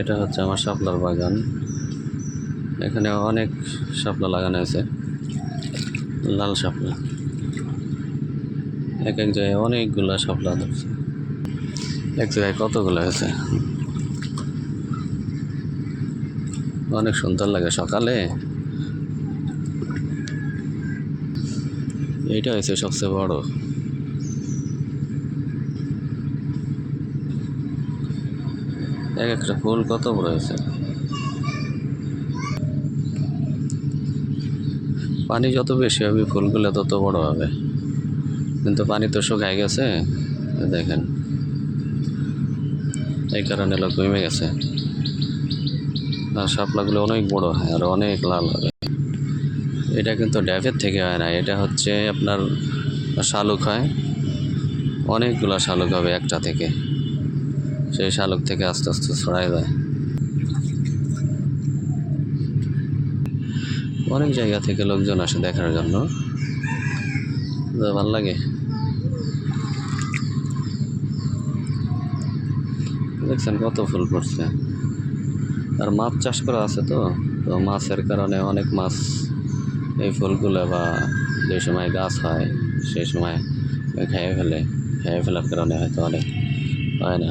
এটা হচ্ছে আমার শাপলার বাগান। এখানে অনেক শাপলা লাগানো আছে, লাল শাপলা। এক এক জায়গায় অনেকগুলা শাপলা ধরছে, এক জায়গায় কতগুলো আছে। অনেক সুন্দর লাগে সকালে। এইটা হচ্ছে সবচেয়ে বড়। এক একটা ফুল কত বড় হয়েছে। পানি যত বেশি হবে ফুলগুলো তত বড় হবে, কিন্তু পানি তো শুকায় গেছে দেখেন, এই কারণে লোক কমে গেছে। আর শাপলাগুলো অনেক বড় হয় আর অনেক লাল হবে। এটা কিন্তু ড্যাফের থেকে হয় না, এটা হচ্ছে আপনার শালুক হয়। অনেকগুলো শালুক হবে একটা থেকে, সেই শালুক থেকে আস্তে আস্তে ছড়ায় যায়। অনেক জায়গা থেকে লোকজন আসে দেখার জন্য, ভালো লাগে। দেখছেন কত ফুল পড়ছে। আর মাছ চাষ করা আছে, তো মাছের কারণে অনেক মাছ এই ফুলগুলো বা যে সময় গাছ হয় সেই সময় খেয়ে ফেলার কারণে হয়তো অনেক হয় না।